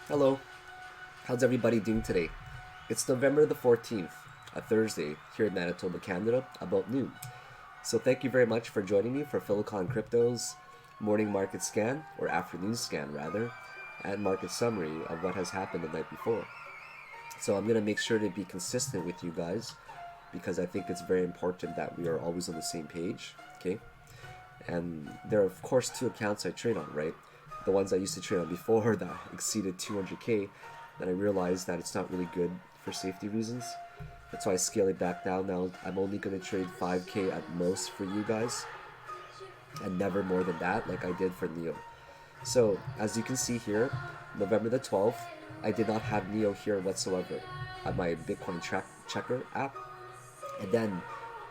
Hello, how's everybody doing today? It's November the 14th, a Thursday, here in Manitoba, Canada, about noon. So thank you very much for joining me for Philakone Crypto's morning market scan, or afternoon scan rather, and market summary of what has happened the night before. So I'm going to make sure to be consistent with you guys because I think it's very important that we are always on the same page, okay? And there are of course two accounts I trade on, right? The ones I used to trade on before that exceeded 200k, then I realized that it's not really good for safety reasons. That's why I scale it back down. Now I'm only going to trade 5k at most for you guys and never more than that like I did for Neo. So as you can see here, November the 12th, I did not have Neo here whatsoever on my Bitcoin checker app, and then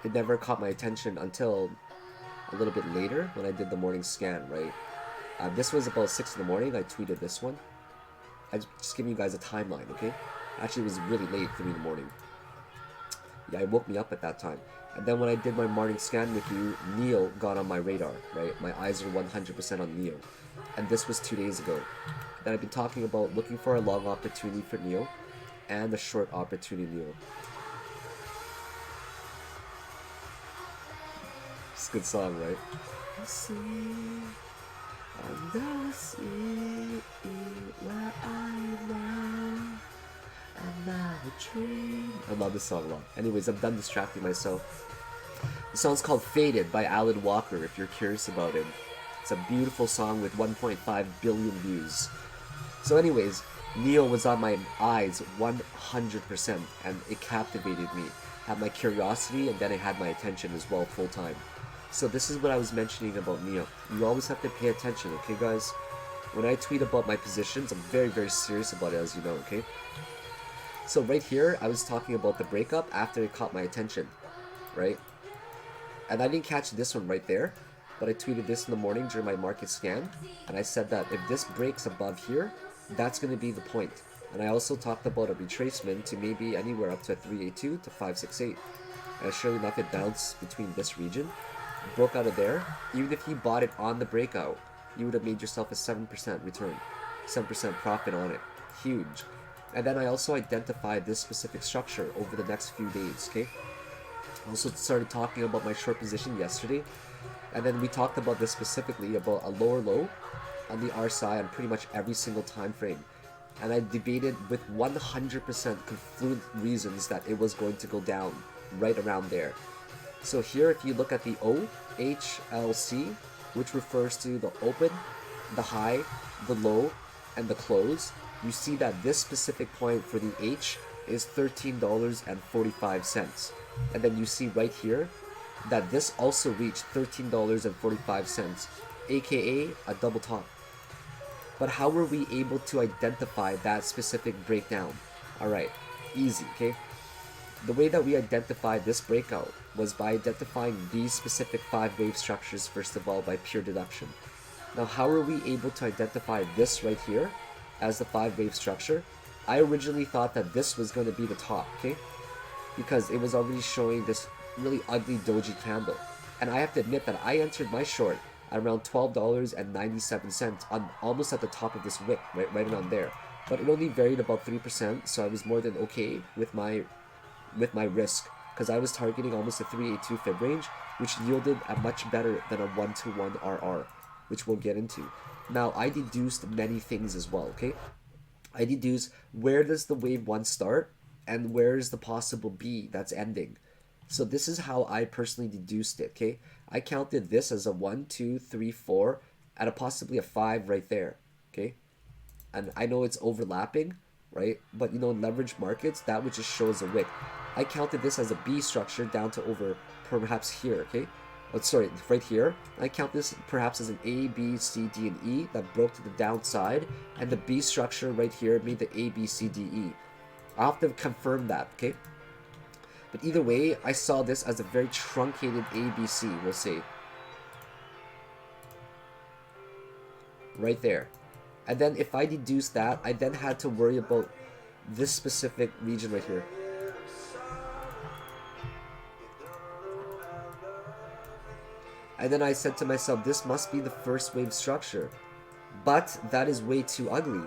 it never caught my attention until a little bit later when I did the morning scan, right? This was about 6 in the morning. I tweeted this one. I just giving you guys a timeline, okay? Actually, it was really late, 3 in the morning. Yeah, it woke me up at that time. And then when I did my morning scan with you, Neo got on my radar, right? My eyes are 100% on Neo. And this was 2 days ago. Then I've been talking about looking for a long opportunity for Neo and a short opportunity Neo. It's a good song, right? See, and I see where I am, and now a dream. I love this song a lot. Anyways, I'm done distracting myself. The song's called Faded by Alan Walker, if you're curious about it. It's a beautiful song with 1.5 billion views. So anyways, Neo was on my eyes 100%, and it captivated me. Had my curiosity, and then it had my attention as well, full time. So this is what I was mentioning about Neo. You always have to pay attention, okay guys? When I tweet about my positions, I'm very, very serious about it, as you know, okay? So right here, I was talking about the breakup after it caught my attention, right? And I didn't catch this one right there, but I tweeted this in the morning during my market scan, and I said that if this breaks above here, that's going to be the point. And I also talked about a retracement to maybe anywhere up to 382 to 568. And sure enough, it bounced between this region, broke out of there. Even if you bought it on the breakout, you would have made yourself a 7% return, 7% profit on it. Huge. And then I also identified this specific structure over the next few days, okay? I also started talking about my short position yesterday, and then we talked about this specifically about a lower low on the RSI on pretty much every single time frame. And I debated with 100% confluent reasons that it was going to go down right around there. So here, if you look at the OHLC, which refers to the open, the high, the low, and the close, you see that this specific point for the H is $13.45. And then you see right here that this also reached $13.45, aka a double top. But how were we able to identify that specific breakdown? Alright, easy, okay? The way that we identified this breakout was by identifying these specific 5-wave structures first of all by pure deduction. Now how are we able to identify this right here as the 5-wave structure? I originally thought that this was going to be the top, okay? Because it was already showing this really ugly doji candle. And I have to admit that I entered my short at around $12.97 on almost at the top of this wick, right around there. But it only varied about 3%, so I was more than okay with my risk, because I was targeting almost a 382 fib range, which yielded a much better than a 1-to-1 RR, which we'll get into. Now, I deduced many things as well, okay? I deduced where does the wave 1 start, and where's the possible B that's ending. So this is how I personally deduced it, okay? I counted this as a 1, 2, 3, 4, at a possibly a 5 right there, okay? And I know it's overlapping, right? But you know, in leverage markets, that would just show as a wick. I counted this as a B structure down to over perhaps here, okay? Oh, sorry, right here. I count this perhaps as an A, B, C, D, and E that broke to the downside, and the B structure right here made the A, B, C, D, E. I'll have to confirm that, okay? But either way, I saw this as a very truncated ABC, we'll say. Right there. And then if I deduce that, I then had to worry about this specific region right here. And then I said to myself, this must be the first wave structure. But that is way too ugly.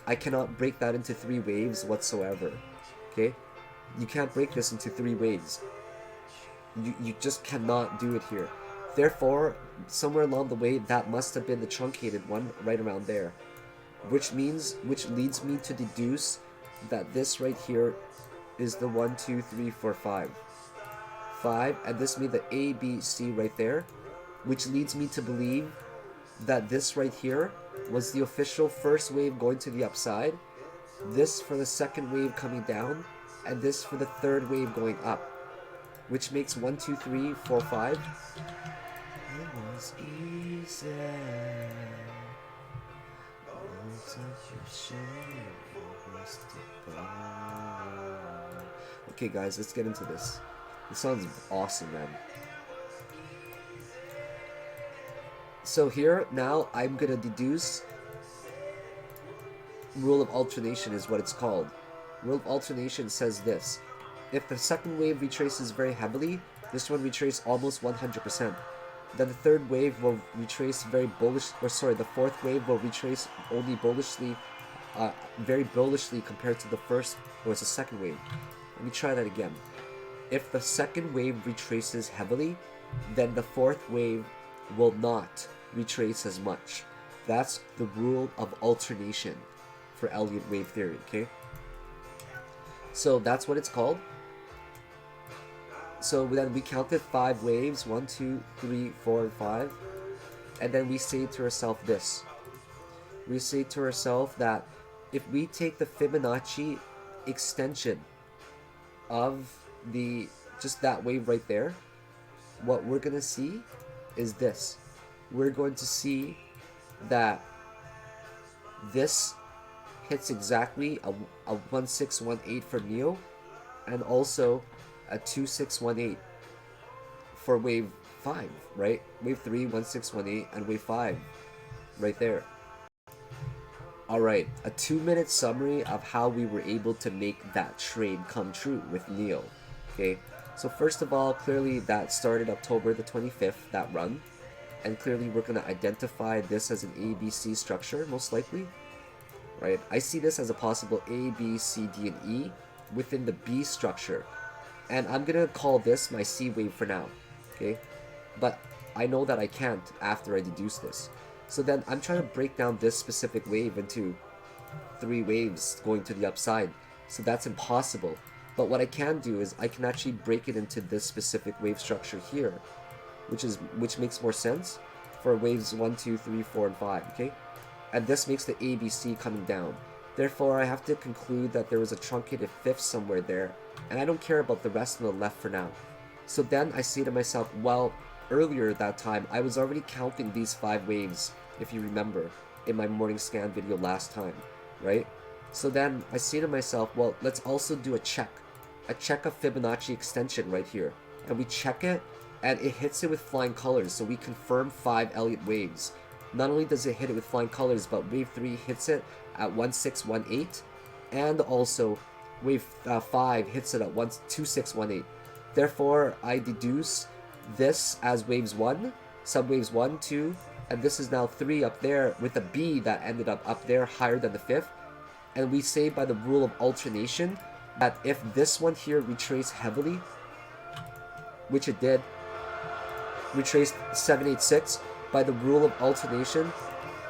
I cannot break that into 3 waves whatsoever. Okay? You can't break this into 3 waves. You just cannot do it here. Therefore, somewhere along the way, that must have been the truncated one right around there. Which leads me to deduce that this right here is the 1, 2, 3, 4, 5. 5, and this made the A, B, C right there. Which leads me to believe that this right here was the official first wave going to the upside. This for the second wave coming down, and this for the third wave going up. Which makes 1, 2, 3, 4, 5. It was easy. Okay guys, let's get into this. This sounds awesome, man. So here, now I'm gonna deduce rule of alternation is what it's called. Rule of alternation says this. If the second wave retraces very heavily, this one retraces almost 100%. Then the third wave will retrace very bullish, or sorry, the fourth wave will retrace only bullishly, very bullishly compared to the first, or it's the second wave. Let me try that again. If the second wave retraces heavily, then the fourth wave will not retrace as much. That's the rule of alternation for Elliott wave theory, okay? So that's what it's called. So then we counted 5 waves, 1, 2, 3, 4, and 5. And then we say to ourselves this. We say to ourselves that if we take the Fibonacci extension of just that wave right there, what we're going to see is this. We're going to see that this hits exactly a 1618 for NEO, and also a 2618 for wave 5, right? Wave 3, 1618, and wave 5 right there. Alright, a 2-minute summary of how we were able to make that trade come true with NEO. Okay, so first of all, clearly that started October the 25th, that run. And clearly we're going to identify this as an ABC structure, most likely. Right? I see this as a possible A, B, C, D, and E within the B structure. And I'm going to call this my C wave for now. Okay? But I know that I can't after I deduce this. So then I'm trying to break down this specific wave into 3 waves going to the upside. So that's impossible. But what I can do is I can actually break it into this specific wave structure here. Which makes more sense for waves 1, 2, 3, 4, and 5, okay? And this makes the ABC coming down. Therefore, I have to conclude that there was a truncated 5th somewhere there, and I don't care about the rest on the left for now. So then I say to myself, well, earlier at that time, I was already counting these 5 waves, if you remember, in my morning scan video last time, right? So then I say to myself, well, let's also do a check of Fibonacci extension right here. And we check it, and it hits it with flying colors, so we confirm 5 Elliott waves. Not only does it hit it with flying colors, but wave 3 hits it at 1618, and also wave 5 hits it at 2618. Therefore, I deduce this as waves 1, subwaves 1, 2, and this is now 3 up there with a B that ended up there higher than the 5th. And we say by the rule of alternation that if this one here retraced heavily, which it did, retraced 786, by the rule of alternation,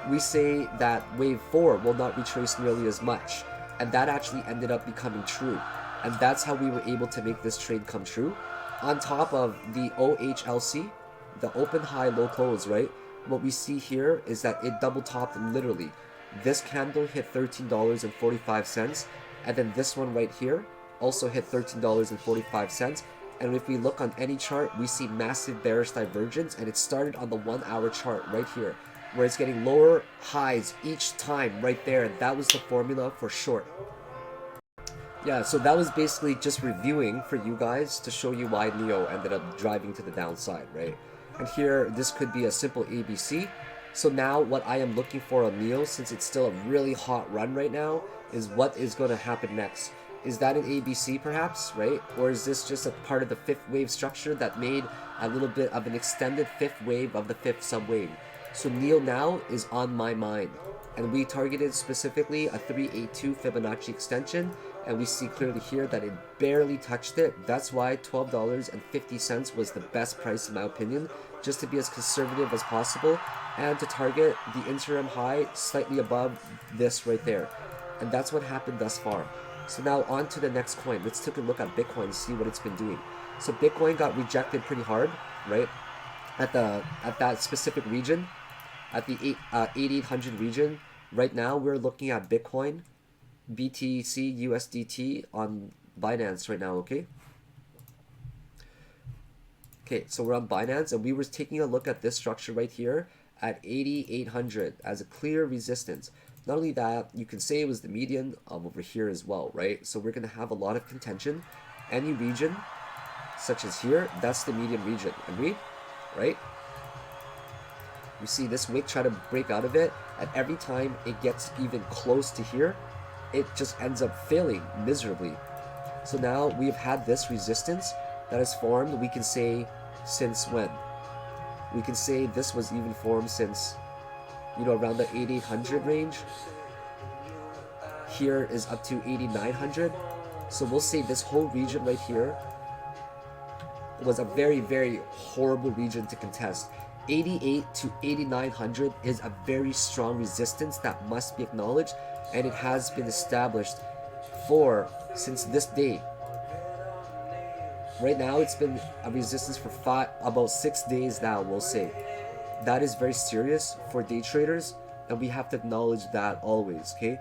we say that wave 4 will not retrace nearly as much. And that actually ended up becoming true. And that's how we were able to make this trade come true. On top of the OHLC, the open, high, low, close, right? What we see here is that it double topped literally. This candle hit $13.45, and then this one right here also hit $13.45. And if we look on any chart, we see massive bearish divergence, and it started on the 1-hour chart right here, where it's getting lower highs each time right there, and that was the formula for short. Yeah, so that was basically just reviewing for you guys to show you why NEO ended up driving to the downside, right? And here, this could be a simple ABC. So now what I am looking for on NEO, since it's still a really hot run right now, is what is going to happen next. Is that an ABC perhaps, right? Or is this just a part of the 5th wave structure that made a little bit of an extended 5th wave of the 5th subwave? So NEO now is on my mind, and we targeted specifically a 382 Fibonacci extension, and we see clearly here that it barely touched it. That's why $12.50 was the best price in my opinion, just to be as conservative as possible and to target the interim high slightly above this right there. And that's what happened thus far. So now on to the next coin. Let's take a look at Bitcoin and see what it's been doing. So Bitcoin got rejected pretty hard, right? At that specific region, at the 8800 region. Right now we're looking at Bitcoin, BTC, USDT on Binance right now, okay? Okay, so we're on Binance, and we were taking a look at this structure right here at 8800 as a clear resistance. Not only that, you can say it was the median over here as well, right? So we're going to have a lot of contention. Any region, such as here, that's the median region. Agreed? Right? You see this wick try to break out of it, and every time it gets even close to here, it just ends up failing miserably. So now we've had this resistance that has formed, we can say, since when? We can say this was even formed since, you know, around the 8800 range. Here is up to 8900. So we'll say this whole region right here was a very, very horrible region to contest. 88 to 8900 is a very strong resistance that must be acknowledged, and it has been established since this day. Right now it's been a resistance for about 6 days now, we'll say. That is very serious for day traders, and we have to acknowledge that always, okay?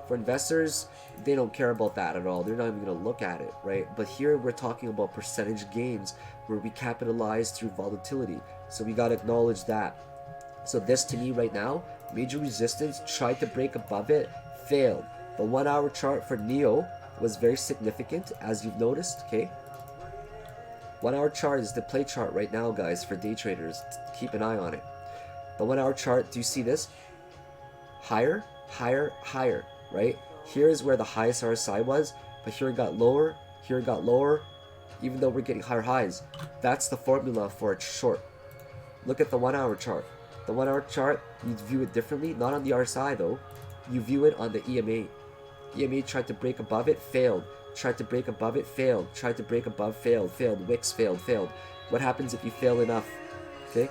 For investors, they don't care about that at all. They're not even going to look at it, right? But here we're talking about percentage gains where we capitalize through volatility. So we got to acknowledge that. So this to me right now, major resistance, tried to break above it, failed. The 1 hour chart for NEO was very significant, as you've noticed, okay? 1 hour chart is the play chart right now, guys, for day traders. Keep an eye on it. The 1 hour chart, do you see this? Higher, higher, higher, right? Here is where the highest RSI was, but here it got lower, here it got lower, even though we're getting higher highs. That's the formula for a short. Look at the 1 hour chart. The 1 hour chart, you view it differently, not on the RSI though. You view it on the EMA. EMA tried to break above it, failed. Tried to break above it, failed. Tried to break above, failed. Failed. Wicks, failed. Failed. What happens if you fail enough? Okay?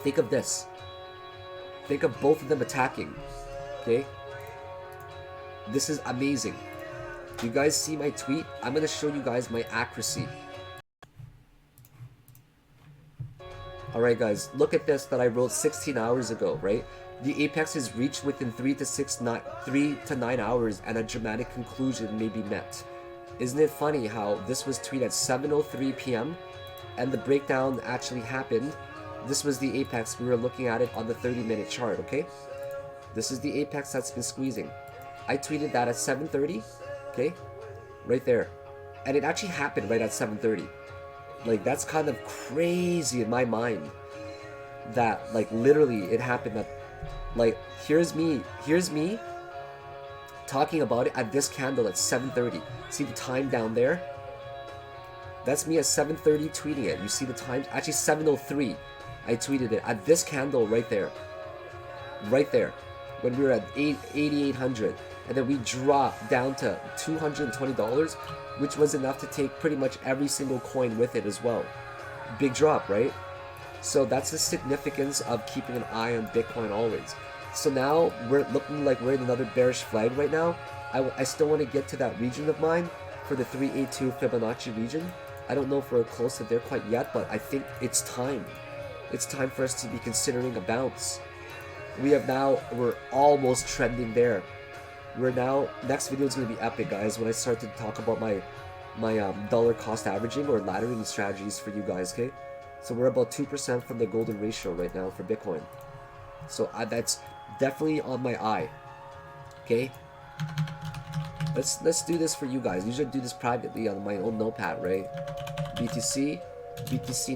Think of this. Think of both of them attacking. Okay? This is amazing. Do you guys see my tweet? I'm going to show you guys my accuracy. Alright guys, look at this that I wrote 16 hours ago, right? The apex is reached within 3 to 9 hours, and a dramatic conclusion may be met. Isn't it funny how this was tweeted at 7:03 p.m. and the breakdown actually happened? This was the apex. We were looking at it on the 30-minute chart, okay? This is the apex that's been squeezing. I tweeted that at 7:30, okay? Right there. And it actually happened right at 7:30. Like, that's kind of crazy in my mind that, like, literally it happened at, like, here's me talking about it at this candle at 7:30. See the time down there? That's me at 7:30 tweeting it. You see the time? Actually 7:03 I tweeted it at this candle right there. Right there. When we were at 8,800. And then we dropped down to $220, which was enough to take pretty much every single coin with it as well. Big drop, right? So that's the significance of keeping an eye on Bitcoin always. So now we're looking like we're in another bearish flag right now. I still want to get to that region of mine for the 382 Fibonacci region. I don't know if we're close to there quite yet, but I think it's time. It's time for us to be considering a bounce. We're almost trending there. We're now, next video is going to be epic, guys, when I start to talk about my dollar cost averaging or laddering strategies for you guys, okay? So we're about 2% from the golden ratio right now for Bitcoin. So that's definitely on my eye, okay? Let's do this for you guys. Usually I do this privately on my own notepad, right? BTC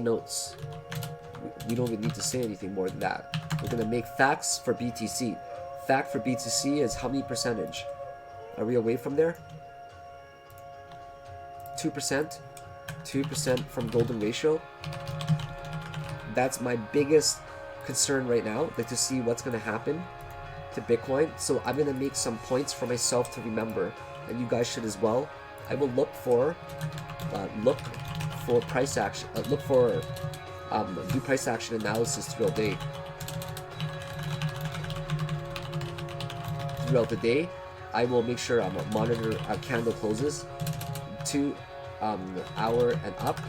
notes. We don't even need to say anything more than that. We're going to make facts for BTC. Fact for BTC is how many percentage? Are we away from there? 2%? 2% from golden ratio? That's my biggest concerned right now, like to see what's gonna happen to Bitcoin. So I'm gonna make some points for myself to remember, and you guys should as well. I will look for price action. Look for do price action analysis throughout the day. Throughout the day, I will make sure I'm monitor candle closes, 2 hour and up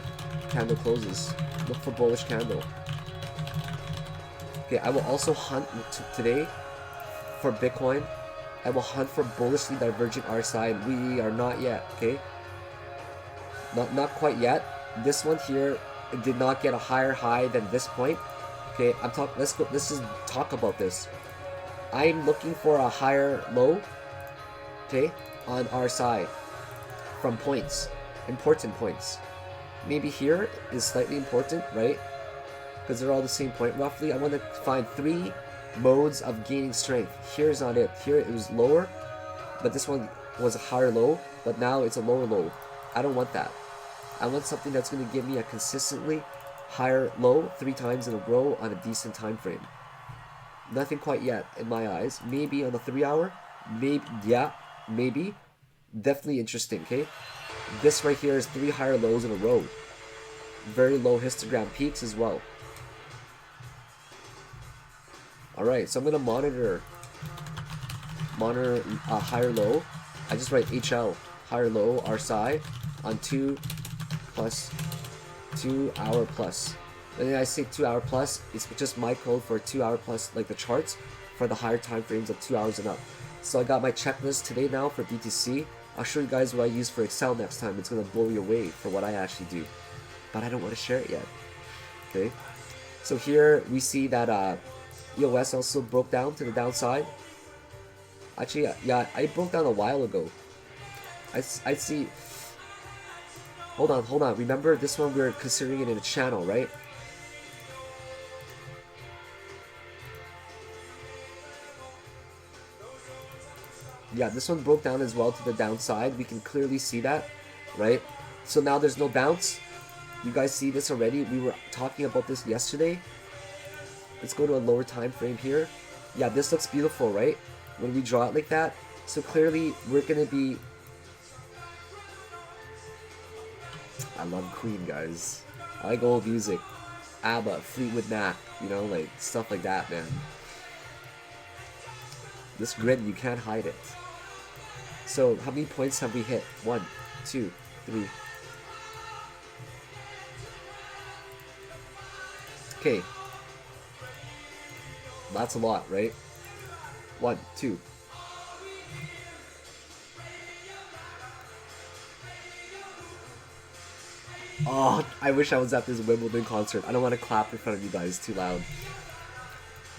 candle closes. Look for bullish candle. Okay, I will also hunt today for Bitcoin. I will hunt for bullishly diverging RSI. We are not yet, okay? Not quite yet. This one here, it did not get a higher high than this point. Okay, let's just talk about this. I'm looking for a higher low, okay, on RSI from points, important points. Maybe here is slightly important, right? Because they're all the same point roughly. I want to find 3 modes of gaining strength. Here's not it. Here it was lower, but this one was a higher low, but now it's a lower low. I don't want that. I want something that's going to give me a consistently higher low 3 times in a row on a decent time frame. Nothing quite yet in my eyes. Maybe on the 3 hour. Maybe, yeah, maybe. Definitely interesting, okay? This right here is 3 higher lows in a row. Very low histogram peaks as well. Alright, so I'm going to monitor a higher low. I just write HL, higher low, RSI, on 2 plus 2 hour plus. And then I say 2 hour plus, it's just my code for 2 hour plus, like the charts for the higher time frames of 2 hours and up. So I got my checklist today now for BTC. I'll show you guys what I use for Excel next time. It's going to blow you away for what I actually do. But I don't want to share it yet. Okay. So here we see that EOS also broke down to the downside. Actually, yeah, I broke down a while ago. I see. Hold on. Remember this one we're considering it in a channel, right? Yeah, this one broke down as well to the downside. We can clearly see that, right? So now there's no bounce. You guys see this already. We were talking about this yesterday. Let's go to a lower time frame here. Yeah, this looks beautiful, right? When we draw it like that. So clearly we're gonna be... I love Queen, guys. I like old music. ABBA, Fleetwood Mac, you know, like stuff like that, man. This grid, you can't hide it. So how many points have we hit? 1, 2, 3. Okay. That's a lot, right? 1, 2. Oh, I wish I was at this Wimbledon concert. I don't want to clap in front of you guys too loud.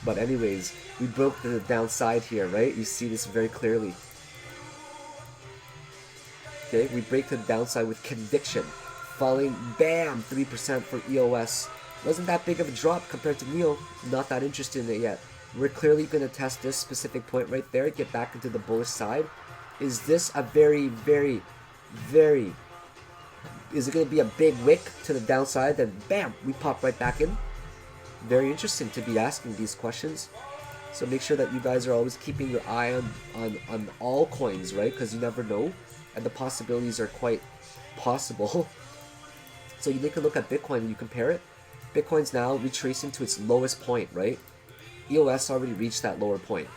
But anyways, we broke the downside here, right? You see this very clearly. Okay, we break the downside with conviction. Falling, bam, 3% for EOS. Wasn't that big of a drop compared to NEO. Not that interested in it yet. We're clearly going to test this specific point right there. Get back into the bullish side. Is this a very... Is it going to be a big wick to the downside? Then bam, we pop right back in. Very interesting to be asking these questions. So make sure that you guys are always keeping your eye on all coins, right? Because you never know. And the possibilities are quite possible. So you take a look at Bitcoin and you compare it. Bitcoin's now retracing to its lowest point, right? EOS already reached that lower point.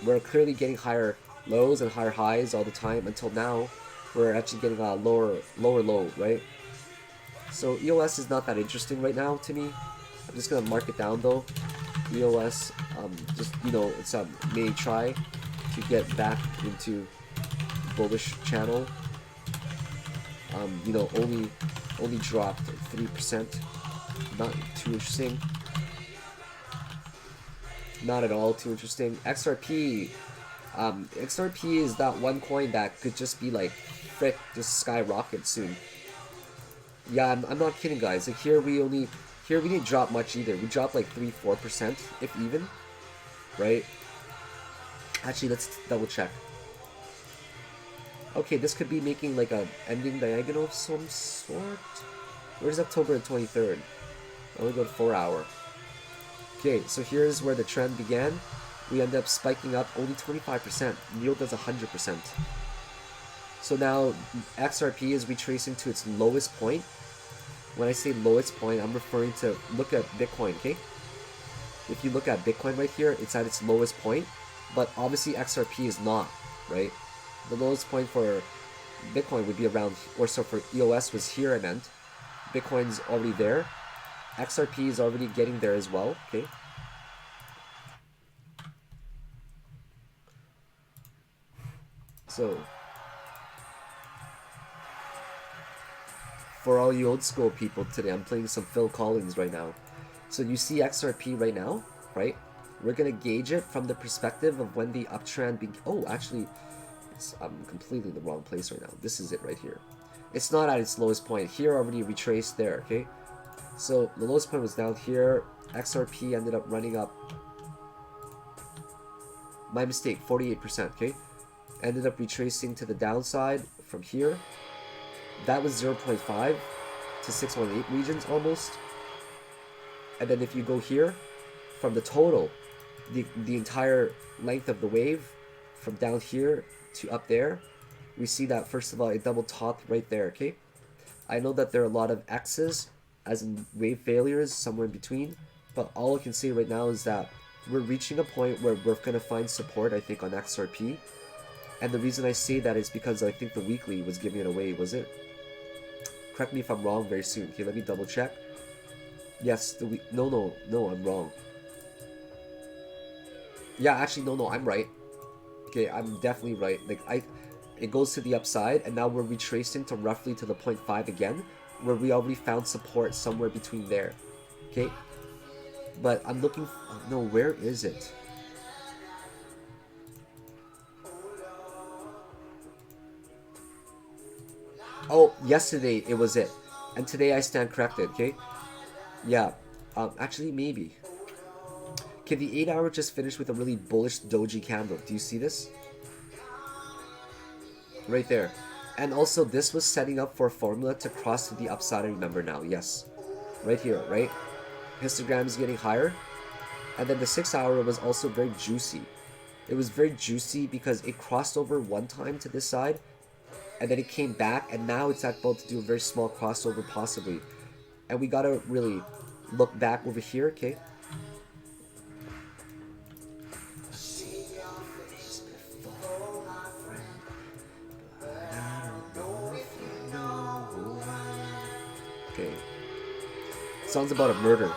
We're clearly getting higher lows and higher highs all the time until now. We're actually getting a lower low, right? So EOS is not that interesting right now to me. I'm just gonna mark it down though. EOS, just, you know, it's a may try to get back into bullish channel. You know, only dropped 3%. Not too interesting. Not at all too interesting. XRP. XRP is that one coin that could just be like, frick, just skyrocket soon. Yeah, I'm not kidding, guys. Like here we didn't drop much either. We dropped like 3-4%, if even, right? Actually, let's double check. Okay, this could be making like a ending diagonal of some sort. Where's October the 23rd? I'm gonna go to 4 hour. Okay, so here's where the trend began. We end up spiking up only 25%. Yield does 100%. So now XRP is retracing to its lowest point. When I say lowest point, I'm referring to, look at Bitcoin, okay? If you look at Bitcoin right here, it's at its lowest point, but obviously XRP is not, right? The lowest point for Bitcoin would be around, or so for EOS was here, I meant. Bitcoin's already there. XRP is already getting there as well, okay? So, for all you old school people today, I'm playing some Phil Collins right now. So you see XRP right now, right? We're gonna gauge it from the perspective of when the uptrend oh, actually, I'm completely in the wrong place right now. This is it right here. It's not at its lowest point. Here already retraced there, okay? So the lowest point was down here. XRP ended up running up. My mistake, 48%, okay? Ended up retracing to the downside from here. That was 0.5 to 618 regions almost. And then if you go here, from the total, the entire length of the wave, from down here to up there, we see that first of all, it double topped right there, okay? I know that there are a lot of X's, as in wave failures, somewhere in between, but all I can say right now is that we're reaching a point where we're going to find support, I think, on XRP. And the reason I say that is because I think the weekly was giving it away, was it? Correct me if I'm wrong very soon. Okay, let me double check. Yes, no, I'm wrong. Yeah, actually, no, I'm right. Okay, I'm definitely right. Like, it goes to the upside, and now we're retracing to roughly to the 0.5 again, where we already found support somewhere between there. Okay? But I'm looking... no, where is it? Oh, yesterday it was it. And today I stand corrected, okay? Yeah. Actually, maybe. Okay, the 8 hour just finished with a really bullish doji candle. Do you see this? Right there. And also, this was setting up for a formula to cross to the upside, I remember now. Yes. Right here, right? Histogram is getting higher. And then the 6 hour was also very juicy. It was very juicy because it crossed over one time to this side, and then it came back, and now it's about to do a very small crossover possibly. And we gotta really look back over here, okay? Okay. Song's about a murder.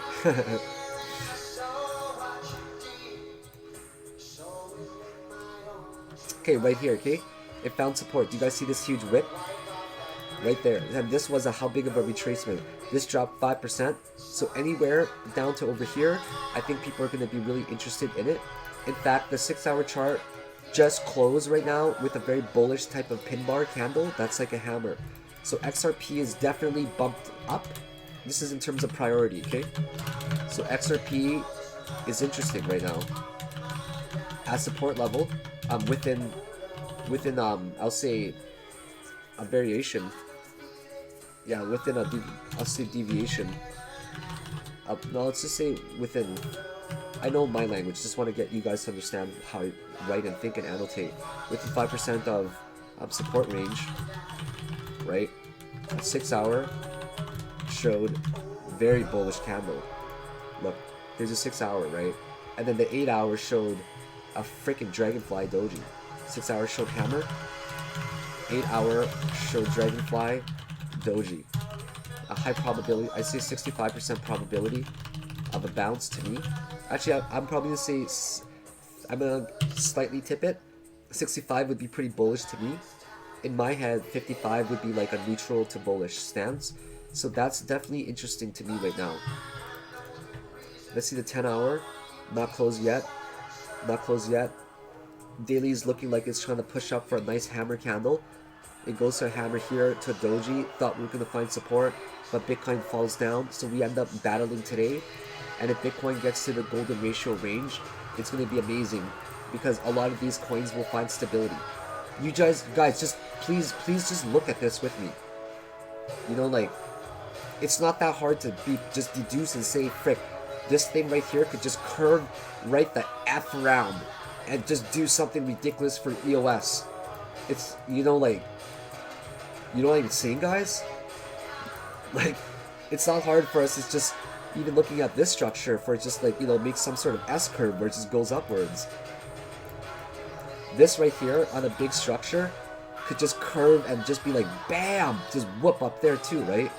Okay, right here, okay? It found support. Do you guys see this huge whip? Right there. And this was how big of a retracement. This dropped 5%. So anywhere down to over here, I think people are going to be really interested in it. In fact, the 6 hour chart just closed right now with a very bullish type of pin bar candle. That's like a hammer. So XRP is definitely bumped up. This is in terms of priority, okay? So XRP is interesting right now. At support level, within I'll say a variation. Yeah, within I'll say deviation. No, let's just say within. I know my language. Just want to get you guys to understand how I write and think and annotate. Within 5% of support range, right? A 6 hour showed very bullish candle. Look, here's a 6 hour, right? And then the 8 hour showed a freaking dragonfly doji. 6 hour showed hammer. 8 hour showed dragonfly doji. A high probability, I say 65% probability of a bounce to me. Actually, I'm probably gonna say, I'm gonna slightly tip it. 65 would be pretty bullish to me. In my head, 55 would be like a neutral to bullish stance. So that's definitely interesting to me right now. Let's see the 10 hour. Not closed yet. Not closed yet. Daily is looking like it's trying to push up for a nice hammer candle. It goes to a hammer here to a doji. Thought we were going to find support, but Bitcoin falls down. So we end up battling today. And if Bitcoin gets to the golden ratio range, it's going to be amazing because a lot of these coins will find stability. You guys, just please just look at this with me. You know, like, it's not that hard to just deduce and say, frick, This thing right here could just curve right the F around and just do something ridiculous for EOS. It's, you know, like, you know what I'm saying, guys? Like, it's not hard for us. It's just even looking at this structure for it just like, you know, make some sort of S curve where it just goes upwards. This right here on a big structure could just curve and just be like, bam, just whoop up there too, right?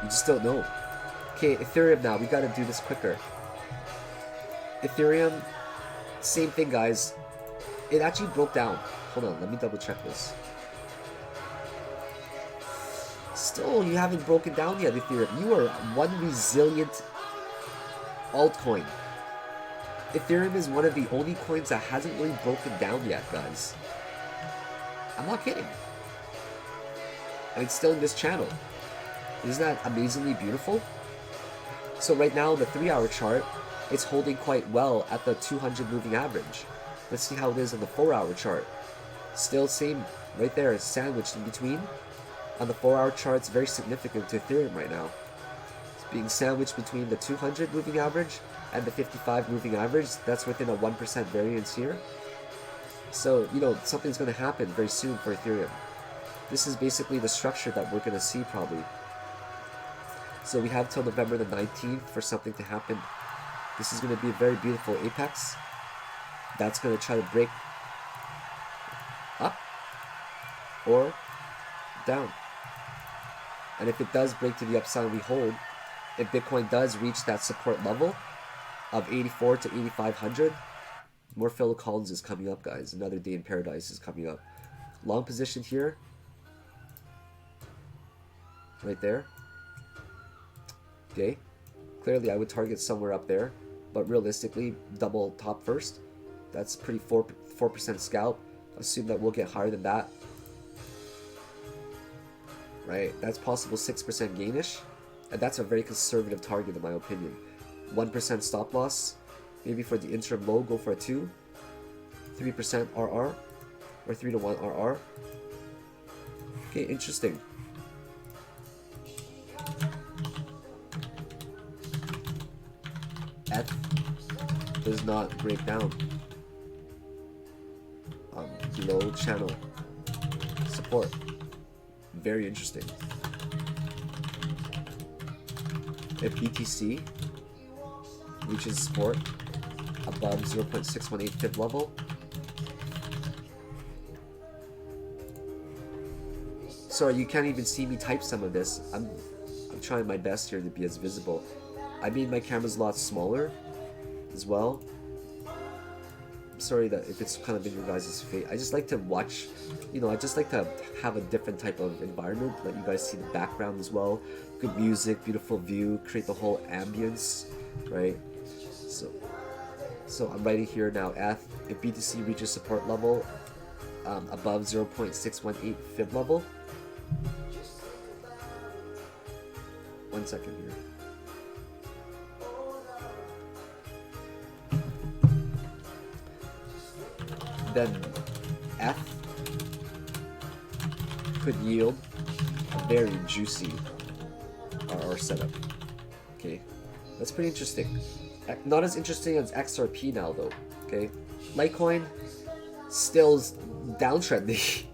You just don't know. Okay, Ethereum now. We gotta do this quicker. Ethereum, same thing, guys. It actually broke down. Hold on, let me double check this. Still, you haven't broken down yet, Ethereum. You are one resilient altcoin. Ethereum is one of the only coins that hasn't really broken down yet, guys. I'm not kidding. And it's still in this channel. Isn't that amazingly beautiful? So right now, the 3-hour chart, it's holding quite well at the 200 moving average. Let's see how it is on the 4-hour chart. Still same right there, it's sandwiched in between. On the 4-hour chart, it's very significant to Ethereum right now. It's being sandwiched between the 200 moving average and the 55 moving average. That's within a 1% variance here. So, you know, something's going to happen very soon for Ethereum. This is basically the structure that we're going to see probably. So we have till November the 19th for something to happen. This is going to be a very beautiful apex. That's going to try to break up or down. And if it does break to the upside we hold, if Bitcoin does reach that support level of 84 to 8,500, more Philakones is coming up, guys. Another day in paradise is coming up. Long position here. Right there. Okay. Clearly, I would target somewhere up there. But realistically, double top first. That's pretty 4% scalp. Assume that we'll get higher than that. Right? That's possible 6% gainish. And that's a very conservative target in my opinion. 1% stop loss. Maybe for the interim low, go for a 2. 3% RR. Or 3 to 1 RR. Okay, interesting. ETH does not break down. Below channel support. Very interesting. If BTC reaches support above 0.618 fib level, sorry, you can't even see me type some of this. I'm trying my best here to be as visible. I made my cameras a lot smaller as well. I'm sorry that if it's kind of in your guys' face. I just like to watch, you know, I just like to have a different type of environment. Let you guys see the background as well. Good music, beautiful view, create the whole ambience, right? So I'm writing here now, if BTC reaches support level above 0.618 fib level. 1 second here. Then F could yield a very juicy RR setup. Okay, that's pretty interesting. Not as interesting as XRP now though. Okay, Litecoin still downtrending.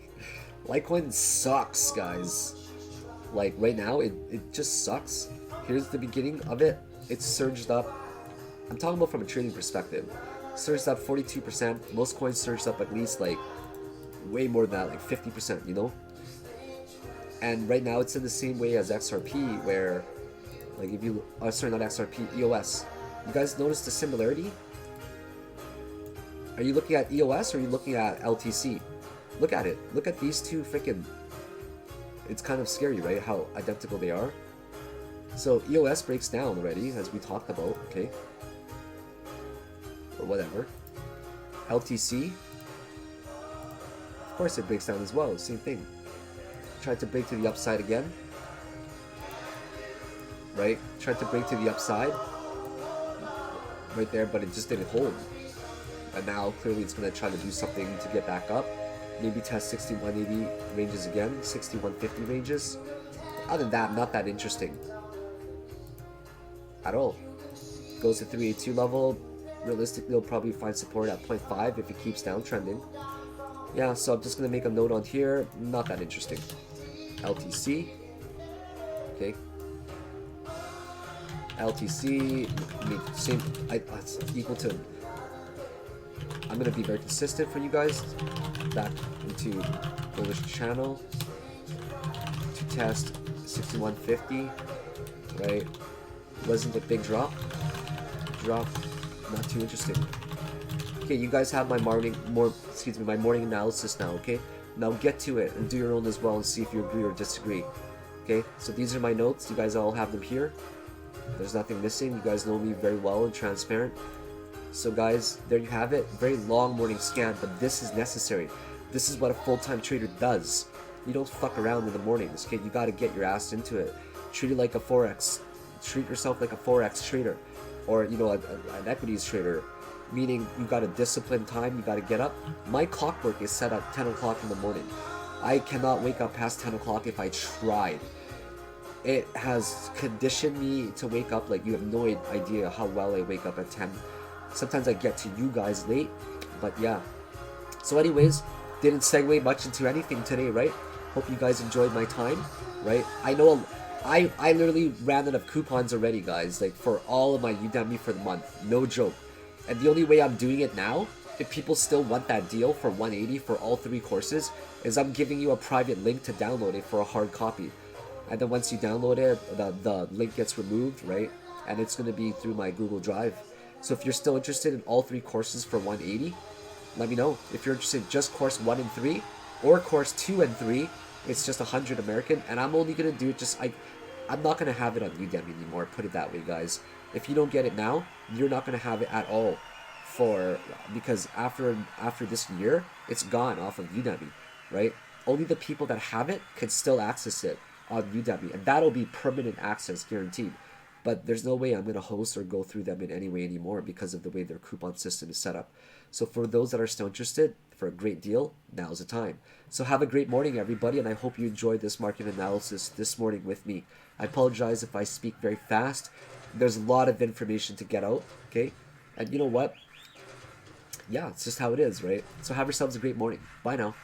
Litecoin sucks, guys. Like right now, it just sucks. Here's the beginning of it. It's surged up. I'm talking about from a trading perspective. Surged up 42%. Most coins surged up at least like way more than that, like 50%, you know? And right now it's in the same way as XRP where, like if you, sorry, not XRP, EOS. You guys notice the similarity? Are you looking at EOS or are you looking at LTC? Look at it. Look at these two freaking, it's kind of scary, right? How identical they are. So EOS breaks down already, as we talked about, okay? Or whatever. LTC, of course it breaks down as well, same thing. Tried to break to the upside again. Right? Tried to break to the upside. Right there, but it just didn't hold. And now clearly it's going to try to do something to get back up. Maybe test 6180 ranges again, 6150 ranges. Other than that, not that interesting. at all. Goes to 382 level. Realistically, you'll probably find support at 0.5 if it keeps downtrending. Yeah, so I'm just gonna make a note on here. Not that interesting. LTC. Okay. LTC. Same. It's equal to. I'm gonna be very consistent for you guys. Back into bullish channel to test 6150. Right. Wasn't a big drop. Not too interesting. Okay, you guys have my morning analysis now, okay? Now get to it and do your own as well and see if you agree or disagree. Okay, so these are my notes. You guys all have them here. There's nothing missing. You guys know me very well and transparent. So guys, there you have it. Very long morning scan, but this is necessary. This is what a full-time trader does. You don't fuck around in the mornings, okay? You gotta get your ass into it. Treat it like a Forex. Treat yourself like a Forex trader. Or, you know, an equities trader. Meaning you got a disciplined time, you got to get up. My clockwork is set at 10 o'clock in the morning. I cannot wake up past 10 o'clock if I tried. It has conditioned me to wake up like you have no idea how well I wake up at 10. Sometimes I get to you guys late, but yeah. So anyways, didn't segue much into anything today, right? Hope you guys enjoyed my time, right? I know I literally ran out of coupons already, guys, like for all of my Udemy for the month. No joke. And the only way I'm doing it now, if people still want that deal for 180 for all 3 courses, is I'm giving you a private link to download it for a hard copy. And then once you download it, the link gets removed, right? And it's going to be through my Google Drive. So if you're still interested in all 3 courses for 180, let me know. If you're interested in just course 1 and 3, or course 2 and 3, it's just 100 American. And I'm only going to do it just, I'm not going to have it on Udemy anymore, put it that way, guys. If you don't get it now, you're not going to have it at all because after this year, it's gone off of Udemy, right? Only the people that have it can still access it on Udemy, and that'll be permanent access guaranteed. But there's no way I'm going to host or go through them in any way anymore because of the way their coupon system is set up. So for those that are still interested, for a great deal, now's the time. So have a great morning, everybody, and I hope you enjoyed this market analysis this morning with me. I apologize if I speak very fast. There's a lot of information to get out, okay? And you know what? Yeah, it's just how it is, right? So have yourselves a great morning. Bye now.